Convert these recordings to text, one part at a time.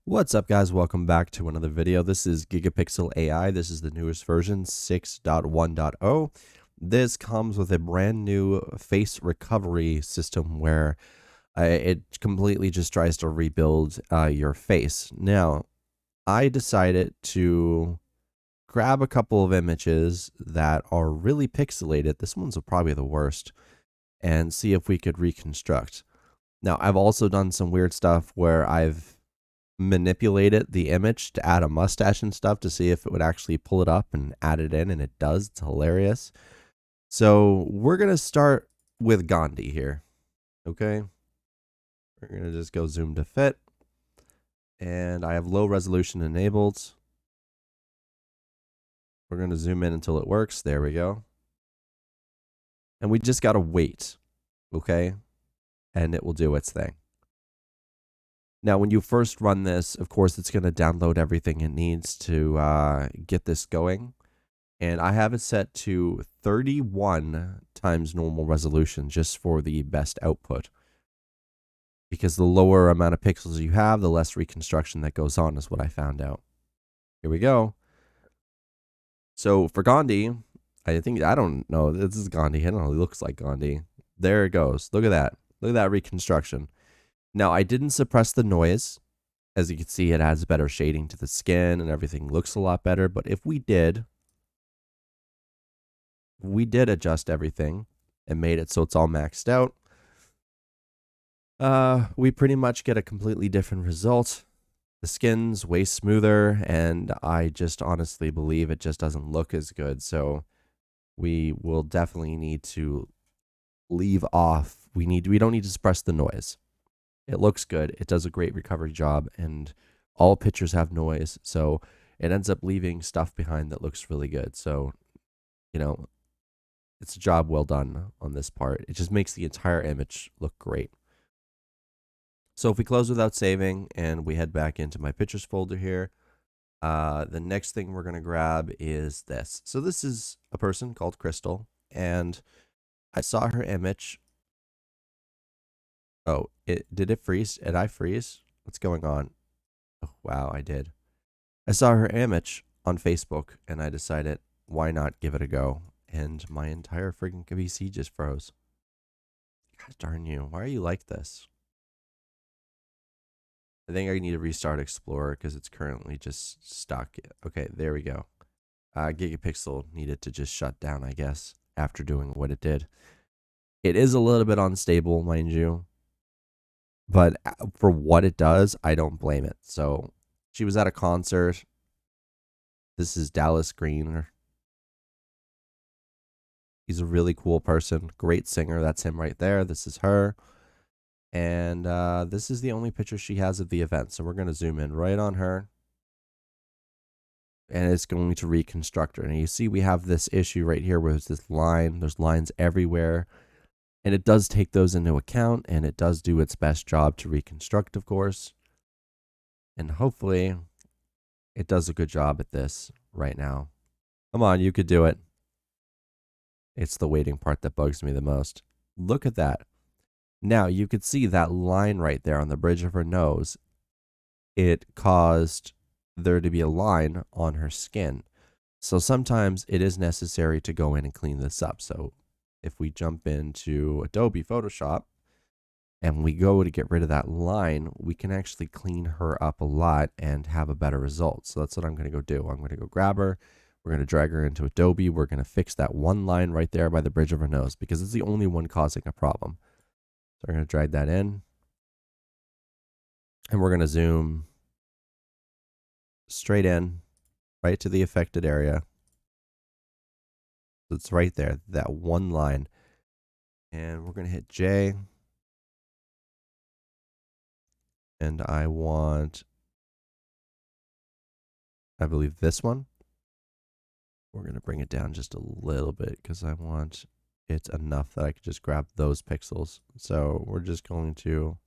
What's up, guys? Welcome back to another video. This is Gigapixel AI. This is the newest version, 6.1.0. This comes with a brand new face recovery system where it completely just tries to rebuild your face. Now, I decided to grab a couple of images that are really pixelated. This one's probably the worst, and see if we could reconstruct. Now, I've also done some weird stuff where I've manipulated the image to add a mustache and stuff to see if it would actually pull it up and add it in, and it does. It's hilarious. So we're going to start with Gandhi here. Okay. We're going to just go zoom to fit. And I have low resolution enabled. We're going to zoom in until it works. There we go. And we just got to wait. Okay. And it will do its thing. Now, when you first run this, of course, it's going to download everything it needs to get this going. And I have it set to 31 times normal resolution just for the best output. Because the lower amount of pixels you have, the less reconstruction that goes on is what I found out. Here we go. So for Gandhi, I don't know, this is Gandhi. I don't know, it looks like Gandhi. There it goes. Look at that. Look at that reconstruction. Now, I didn't suppress the noise. As you can see, it adds better shading to the skin and everything looks a lot better. But if we did adjust everything and made it so it's all maxed out, we pretty much get a completely different result. The skin's way smoother, and I just honestly believe it just doesn't look as good. So we will definitely need to leave off. We don't need to suppress the noise. It looks good. It does a great recovery job, and all pictures have noise, so it ends up leaving stuff behind that looks really good. So, you know, it's a job well done on this part. It just makes the entire image look great. So if we close without saving and we head back into my pictures folder here, the next thing we're going to grab is this. So this is a person called Crystal, and I saw her image. Oh, did it freeze? Did I freeze? What's going on? Oh, wow, I did. I saw her image on Facebook, and I decided, why not give it a go? And my entire freaking PC just froze. God darn you. Why are you like this? I think I need to restart Explorer because it's currently just stuck. Okay, there we go. Gigapixel needed to just shut down, I guess, after doing what it did. It is a little bit unstable, mind you. But for what it does, I don't blame it. So she was at a concert. This is Dallas Green. He's a really cool person. Great singer. That's him right there. This is her. And this is the only picture she has of the event. So we're going to zoom in right on her. And it's going to reconstruct her. And you see we have this issue right here where there's this line. There's lines everywhere. And it does take those into account, and it does do its best job to reconstruct, of course. And hopefully it does a good job at this right now. Come on, you could do it. It's the waiting part that bugs me the most. Look at that. Now, you could see that line right there on the bridge of her nose. It caused there to be a line on her skin. So sometimes it is necessary to go in and clean this up. So if we jump into Adobe Photoshop and we go to get rid of that line, we can actually clean her up a lot and have a better result. So that's what I'm going to go do. I'm going to go grab her. We're going to drag her into Adobe. We're going to fix that one line right there by the bridge of her nose because it's the only one causing a problem. So we're going to drag that in. And we're going to zoom straight in, right to the affected area. So it's right there, that one line. And we're going to hit J. And I want, I believe, this one. We're going to bring it down just a little bit because I want it enough that I can just grab those pixels. So we're just going to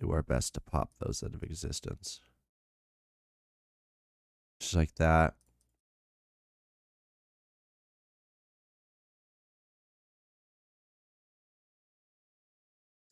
do our best to pop those out of existence. Just like that.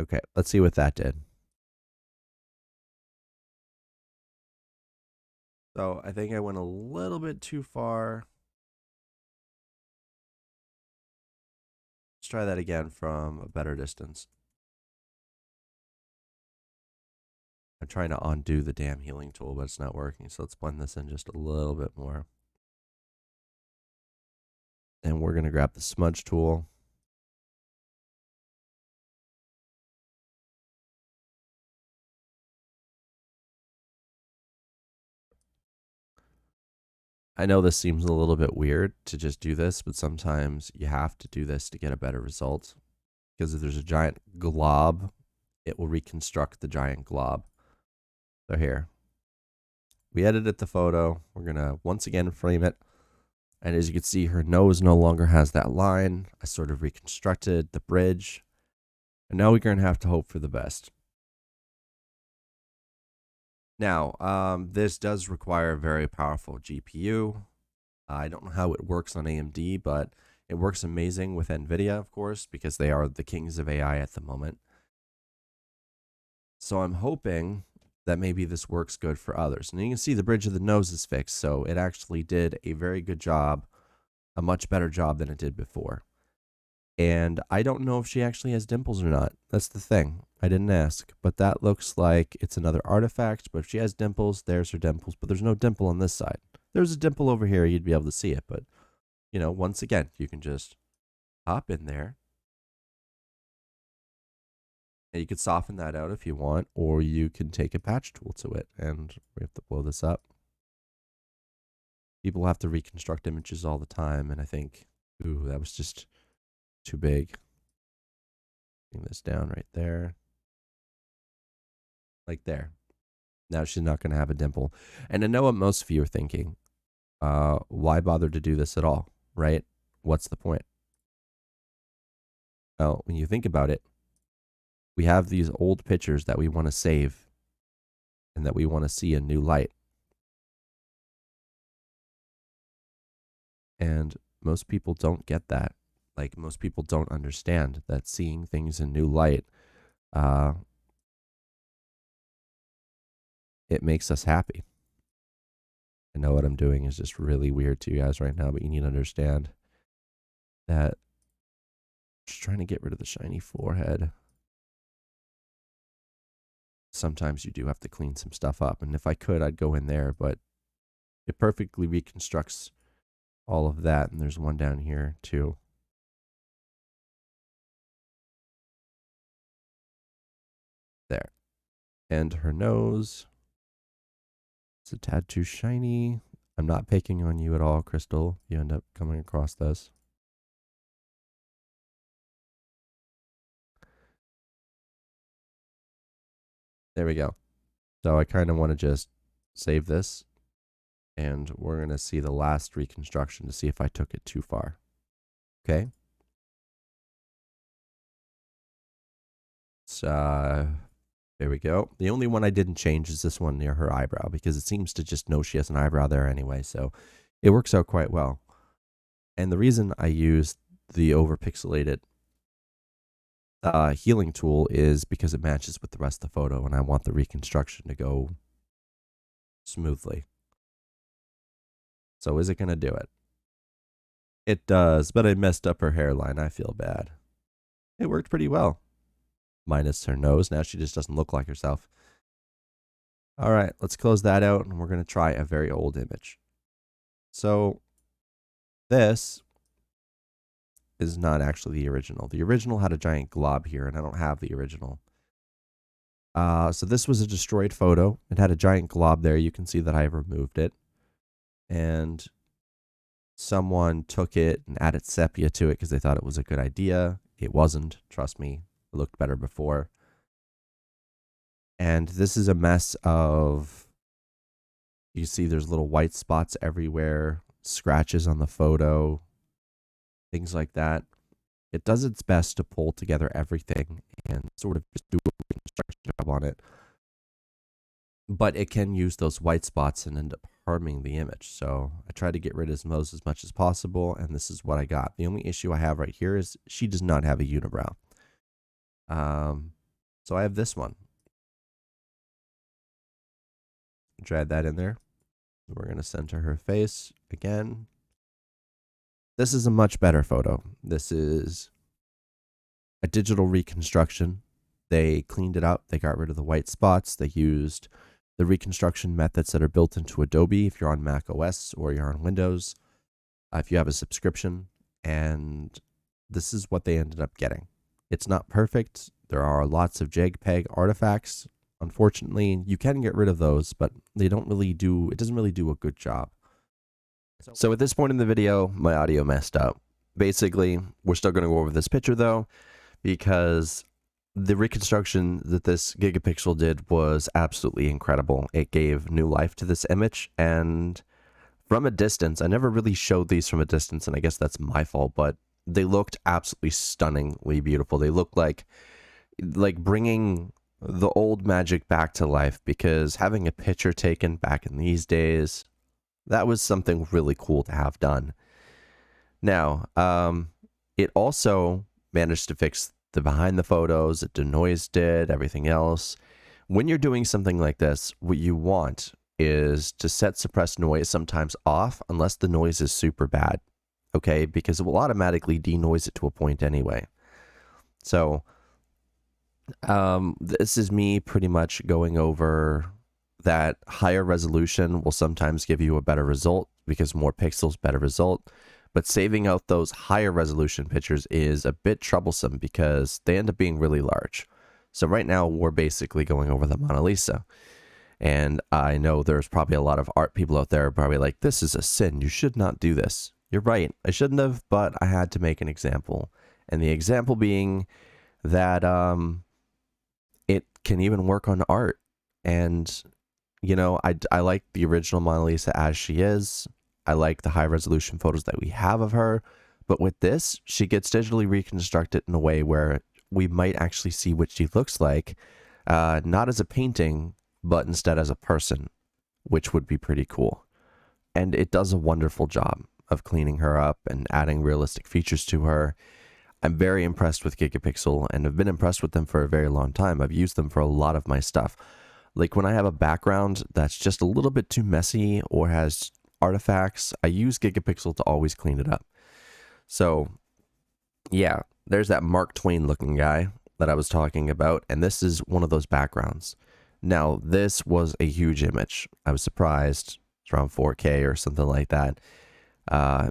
Okay, let's see what that did. So I think I went a little bit too far. Let's try that again from a better distance. I'm trying to undo the damn healing tool, but it's not working. So let's blend this in just a little bit more. And we're going to grab the smudge tool. I know this seems a little bit weird to just do this, but sometimes you have to do this to get a better result. Because if there's a giant glob, it will reconstruct the giant glob. So here, we edited the photo. We're going to once again frame it. And as you can see, her nose no longer has that line. I sort of reconstructed the bridge. And now we're going to have to hope for the best. Now, this does require a very powerful GPU. I don't know how it works on AMD, but it works amazing with NVIDIA, of course, because they are the kings of AI at the moment. So I'm hoping that maybe this works good for others. And you can see the bridge of the nose is fixed, so it actually did a very good job, a much better job than it did before. And I don't know if she actually has dimples or not. That's the thing. I didn't ask, but that looks like it's another artifact. But if she has dimples, there's her dimples. But there's no dimple on this side. There's a dimple over here. You'd be able to see it. But, you know, once again, you can just hop in there. And you could soften that out if you want, or you can take a patch tool to it. And we have to blow this up. People have to reconstruct images all the time. And I think, ooh, that was just too big. Bring this down right there. Like there. Now she's not going to have a dimple. And I know what most of you are thinking. Why bother to do this at all, right? What's the point? Well, when you think about it, we have these old pictures that we want to save and that we want to see in new light. And most people don't get that. Like, most people don't understand that seeing things in new light, it makes us happy. I know what I'm doing is just really weird to you guys right now, but you need to understand that I'm just trying to get rid of the shiny forehead. Sometimes you do have to clean some stuff up. And if I could, I'd go in there, but it perfectly reconstructs all of that. And there's one down here too. There. And her nose. It's a tad too shiny. I'm not picking on you at all, Crystal. You end up coming across this. There we go. So I kind of want to just save this. And we're going to see the last reconstruction to see if I took it too far. Okay. So there we go. The only one I didn't change is this one near her eyebrow because it seems to just know she has an eyebrow there anyway. So it works out quite well. And the reason I used the overpixelated healing tool is because it matches with the rest of the photo and I want the reconstruction to go smoothly. So is it going to do it? It does, but I messed up her hairline. I feel bad. It worked pretty well. Minus her nose. Now she just doesn't look like herself. All right, let's close that out and we're going to try a very old image. So this is not actually the original. The original had a giant glob here and I don't have the original. So this was a destroyed photo. It had a giant glob there. You can see that I removed it. And someone took it and added sepia to it because they thought it was a good idea. It wasn't, trust me. It looked better before. And this is a mess of, you see there's little white spots everywhere, scratches on the photo, things like that. It does its best to pull together everything and sort of just do a reconstruction job on it. But it can use those white spots and end up harming the image. So I tried to get rid of those as much as possible, and this is what I got. The only issue I have right here is she does not have a unibrow. So I have this one. Drag that in there. We're going to center her face again. This is a much better photo. This is a digital reconstruction. They cleaned it up. They got rid of the white spots. They used the reconstruction methods that are built into Adobe if you're on Mac OS or you're on Windows, if you have a subscription. And this is what they ended up getting. It's not perfect. There are lots of JPEG artifacts. Unfortunately, you can get rid of those, but they don't really do, it doesn't really do a good job. So at this point in the video, my audio messed up. Basically, we're still going to go over this picture though, because the reconstruction that this Gigapixel did was absolutely incredible. It gave new life to this image, and from a distance, I never really showed these from a distance, and I guess that's my fault, but they looked absolutely stunningly beautiful. They looked like bringing the old magic back to life, because having a picture taken back in these days, that was something really cool to have done. Now, it also managed to fix the behind the photos, it denoised it, everything else. When you're doing something like this, what you want is to set suppressed noise sometimes off unless the noise is super bad, okay? Because it will automatically denoise it to a point anyway. So this is me pretty much going over that higher resolution will sometimes give you a better result because more pixels, better result. But saving out those higher resolution pictures is a bit troublesome because they end up being really large. So right now we're basically going over the Mona Lisa. And I know there's probably a lot of art people out there probably like, this is a sin. You should not do this. You're right. I shouldn't have, but I had to make an example. And the example being that it can even work on art. And, you know, I like the original Mona Lisa as she is. I like the high resolution photos that we have of her, but with this, she gets digitally reconstructed in a way where we might actually see what she looks like, not as a painting, but instead as a person, which would be pretty cool. And it does a wonderful job of cleaning her up and adding realistic features to her. I'm very impressed with Gigapixel, and I've been impressed with them for a very long time. I've used them for a lot of my stuff. Like when I have a background that's just a little bit too messy or has artifacts, I use Gigapixel to always clean it up. So yeah, there's that Mark Twain looking guy that I was talking about, and this is one of those backgrounds. Now this was a huge image. I was surprised. It's around 4K or something like that.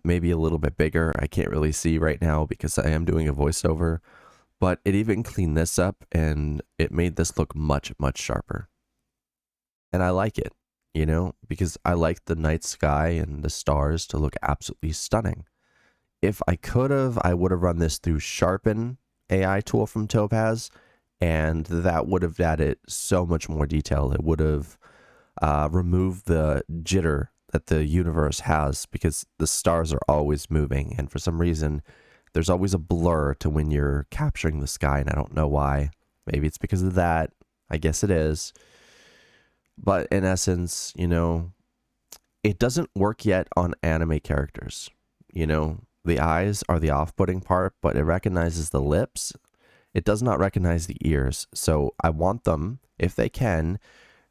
Maybe a little bit bigger. I can't really see right now because I am doing a voiceover, but it even cleaned this up and it made this look much, much sharper. And I like it, you know, because I like the night sky and the stars to look absolutely stunning. If I could have, I would have run this through Sharpen AI tool from Topaz, and that would have added so much more detail. It would have removed the jitter that the universe has, because the stars are always moving, and for some reason, there's always a blur to when you're capturing the sky, and I don't know why. Maybe it's because of that. I guess it is. But in essence, you know, it doesn't work yet on anime characters. You know, the eyes are the off-putting part, but it recognizes the lips. It does not recognize the ears. So I want them, if they can,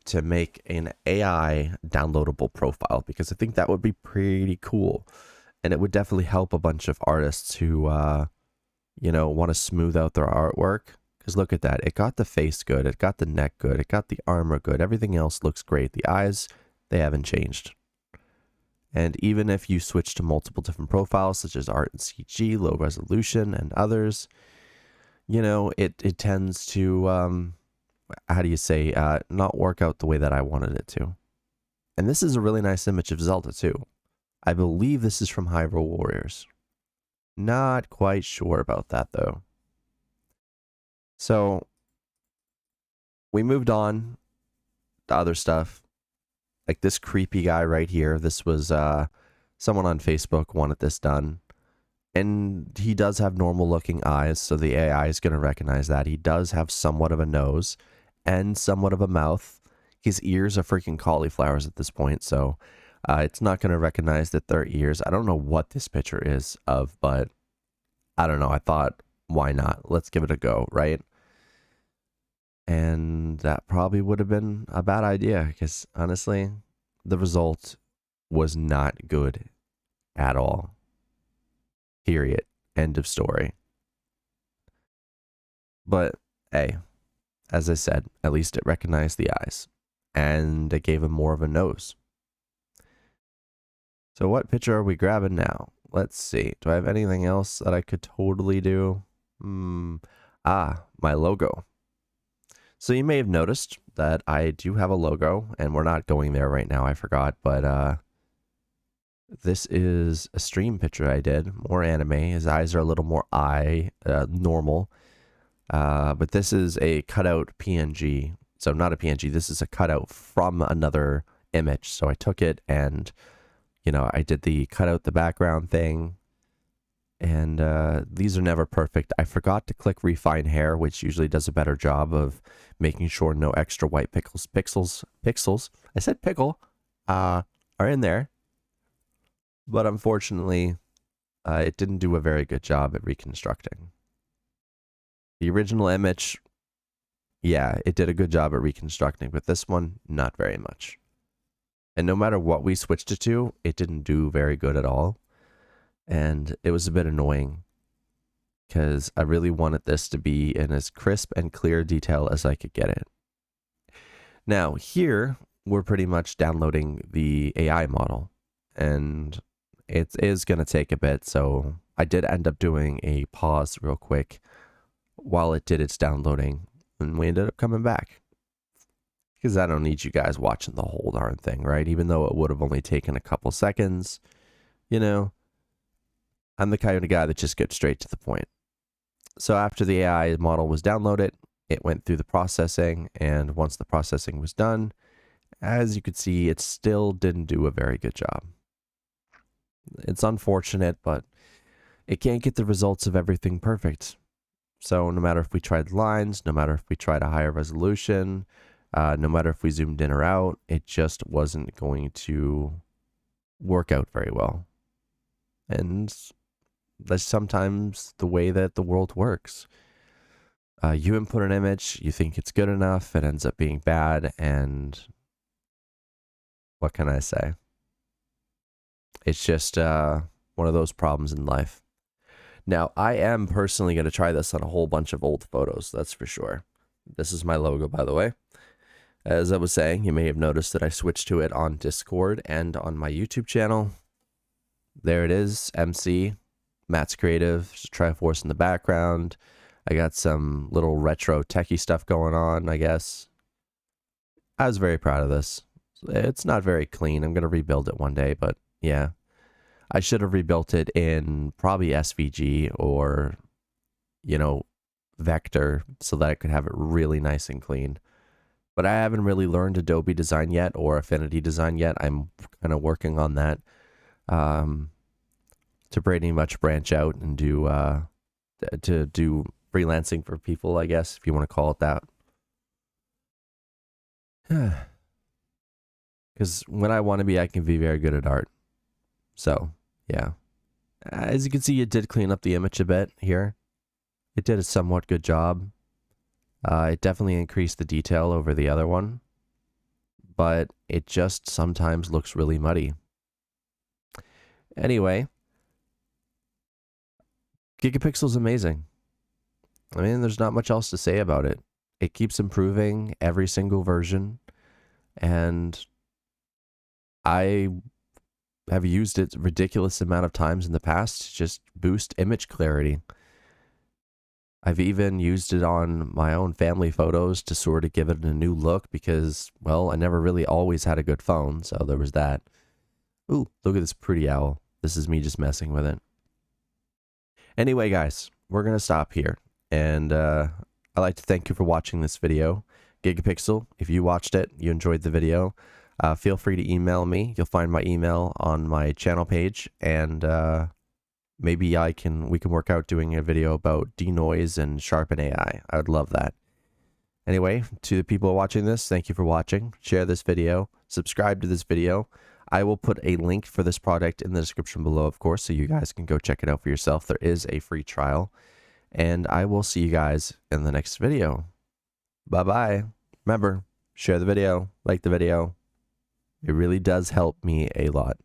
to make an AI downloadable profile, because I think that would be pretty cool. And it would definitely help a bunch of artists who, you know, want to smooth out their artwork. Because look at that. It got the face good. It got the neck good. It got the armor good. Everything else looks great. The eyes, they haven't changed. And even if you switch to multiple different profiles, such as art and CG, low resolution, and others, you know, it tends to, how do you say, not work out the way that I wanted it to. And this is a really nice image of Zelda, too. I believe this is from Hyrule Warriors. Not quite sure about that, though. So, we moved on to other stuff. Like this creepy guy right here. This was someone on Facebook wanted this done. And he does have normal looking eyes, so the AI is going to recognize that. He does have somewhat of a nose and somewhat of a mouth. His ears are freaking cauliflowers at this point, so it's not going to recognize that they're ears. I don't know what this picture is of, but I don't know. I thought, why not? Let's give it a go, right? And that probably would have been a bad idea, because honestly, the result was not good at all. Period. End of story. But hey, as I said, at least it recognized the eyes, and it gave him more of a nose. So what picture are we grabbing now? Let's see. Do I have anything else that I could totally do? My logo. So you may have noticed that I do have a logo, and we're not going there right now, I forgot, but this is a stream picture I did, more anime. His eyes are a little more normal, but this is a cutout PNG. So not a PNG, this is a cutout from another image. So I took it and, you know, I did the cutout the background thing, and these are never perfect. I forgot to click refine hair, which usually does a better job of making sure no extra white pixels, I said pickle, are in there. But unfortunately, it didn't do a very good job at reconstructing. The original image, yeah, it did a good job at reconstructing, but this one, not very much. And no matter what we switched it to, it didn't do very good at all. And it was a bit annoying because I really wanted this to be in as crisp and clear detail as I could get it. Now here, we're pretty much downloading the AI model, and it is going to take a bit. So I did end up doing a pause real quick while it did its downloading, and we ended up coming back. Because I don't need you guys watching the whole darn thing, right? Even though it would have only taken a couple seconds, you know, I'm the kind of guy that just gets straight to the point. So after the AI model was downloaded, it went through the processing, and once the processing was done, as you could see, it still didn't do a very good job. It's unfortunate, but it can't get the results of everything perfect. So no matter if we tried lines, no matter if we tried a higher resolution, no matter if we zoomed in or out, it just wasn't going to work out very well. And that's sometimes the way that the world works. You input an image, you think it's good enough, it ends up being bad, and what can I say? It's just one of those problems in life. Now, I am personally going to try this on a whole bunch of old photos, that's for sure. This is my logo, by the way. As I was saying, you may have noticed that I switched to it on Discord and on my YouTube channel. There it is, MC, Matt's Creative, Triforce in the background. I got some little retro techie stuff going on, I guess. I was very proud of this. It's not very clean. I'm going to rebuild it one day, but yeah. I should have rebuilt it in probably SVG or, you know, Vector so that I could have it really nice and clean. But I haven't really learned Adobe Design yet or Affinity Design yet. I'm kind of working on that to pretty much branch out and do freelancing for people, I guess, if you want to call it that. Because when I want to be, I can be very good at art. So, yeah. As you can see, it did clean up the image a bit here. It did a somewhat good job. It definitely increased the detail over the other one. But it just sometimes looks really muddy. Anyway, Gigapixel is amazing. I mean, there's not much else to say about it. It keeps improving every single version. And I have used it a ridiculous amount of times in the past to just boost image clarity. I've even used it on my own family photos to sort of give it a new look because, well, I never really always had a good phone, so there was that. Ooh, look at this pretty owl. This is me just messing with it. Anyway, guys, we're going to stop here. And I'd like to thank you for watching this video. Gigapixel, if you watched it, you enjoyed the video, feel free to email me. You'll find my email on my channel page, and maybe we can work out doing a video about denoise and sharpen AI. I would love that. Anyway, to the people watching this, thank you for watching. Share this video, subscribe to this video. I will put a link for this product in the description below, of course, so you guys can go check it out for yourself. There is a free trial, and I will see you guys in the next video. Bye-bye. Remember, share the video, like the video. It really does help me a lot.